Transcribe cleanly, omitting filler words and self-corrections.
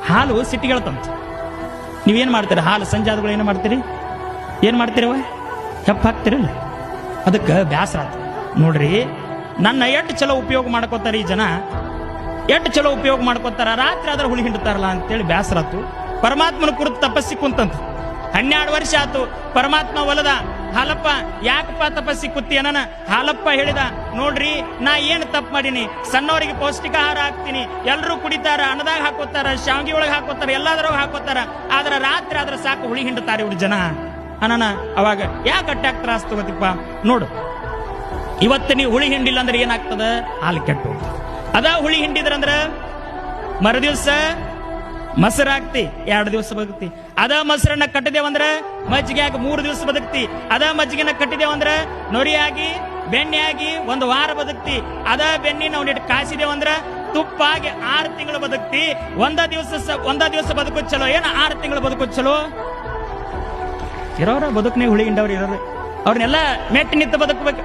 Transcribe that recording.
ಹಾಲು ಸಿಟ್ಟಿಗೆಳ್ತಂತ. ನೀವೇನ್ ಮಾಡ್ತೀರಿ? ಹಾಲು ಸಂಜೆ ಆದಗಳು ಏನು ಮಾಡ್ತೀರಿ? ಏನ್ ಮಾಡ್ತೀರವ? ಹೆಪ್ಪ ಹಾಕ್ತಿರಲ್ಲ. ಅದಕ್ಕೆ ಬ್ಯಾಸರ ಆತ ನೋಡ್ರಿ. ನನ್ನ ಎಷ್ಟು ಚಲೋ ಉಪಯೋಗ ಮಾಡ್ಕೋತಾರ ಈ ಜನ, ಎಷ್ಟು ಚಲೋ ಉಪಯೋಗ ಮಾಡ್ಕೋತಾರ, ರಾತ್ರಿ ಆದ್ರೆ ಹುಳಿ ಹಿಂಡ್ತಾರಲ್ಲ ಅಂತೇಳಿ ಬ್ಯಾಸರ ಆತು. ಪರಮಾತ್ಮನ ಕುರಿತು ತಪಸ್ಸಿ ಕುಂತಂತ 12 ವರ್ಷ ಆತು. ಪರಮಾತ್ಮ ಒಲದ, ಹಾಲಪ್ಪ ಯಾಕಪ್ಪ ತಪಸ್ಸಿ ಕುತ್ತಿ ಅನ? ಹಾಲಪ್ಪ ಹೇಳಿದ, ನೋಡ್ರಿ ನಾ ಏನ್ ತಪ್ಪು ಮಾಡೀನಿ, ಸಣ್ಣವರಿಗೆ ಪೌಷ್ಟಿಕ ಆಹಾರ ಹಾಕ್ತೀನಿ, ಎಲ್ರು ಕುಡಿತಾರ, ಅನ್ನದಾಗ ಹಾಕೋತಾರ, ಶಾವಿಗೆ ಒಳಗೆ ಹಾಕೋತಾರ, ಎಲ್ಲಾದ್ರಾಗ ಹಾಕೋತಾರ, ಆದ್ರ ರಾತ್ರಿ ಆದ್ರೆ ಸಾಕು ಹುಳಿ ಹಿಂಡ್ತಾರೆ ಇವ್ರ ಜನ ಅನನ. ಅವಾಗ ಯಾಕೆ ಅಟ್ಯಾಕ್ ತ್ರಾಸ್ ತಗೋತಿಪ್ಪ? ನೋಡು, ಇವತ್ತು ನೀವು ಹುಳಿ ಹಿಂಡಿಲ್ಲ ಅಂದ್ರೆ ಏನಾಗ್ತದ? ಹಾಲು ಕೆಟ್ಟು. ಅದ ಹುಳಿ ಹಿಂಡಿದ್ರಂದ್ರ ಮರುದಿವ್ಸ ಮೊಸರು ಹಾಕ್ತಿ, 2 ದಿವಸ ಬದುಕ್ತಿ. ಅದ ಮೊಸರನ್ನ ಕಟ್ಟಿದೇವಂದ್ರ ಮಜ್ಜಿಗೆಯಾಗಿ 3 ದಿವಸ ಬದುಕ್ತಿ. ಅದ ಮಜ್ಜಿಗೆನ ಕಟ್ಟಿದೇವಂದ್ರ ನೊರಿಯಾಗಿ ಬೆಣ್ಣೆಯಾಗಿ 1 ವಾರ ಬದುಕ್ತಿ. ಅದ ಬೆಣ್ಣಿ ನಾವು ಕಾಸಿದೇವಂದ್ರ ತುಪ್ಪ ಆಗಿ 6 ತಿಂಗಳು ಬದುಕ್ತಿ. ಒಂದ ದಿವಸ ಬದುಕೋದ್ ಚಲೋ ಏನ 6 ತಿಂಗಳು ಬದುಕೋದ್ ಚಲೋ? ಇರೋರ ಬದುಕನೆ ಹುಳಿ ಹಿಂಡವ್ರು ಇರೋರು, ಅವ್ರನ್ನೆಲ್ಲ ಮೆಟ್ಟಿ ನಿಂತ ಬದುಕಬೇಕು.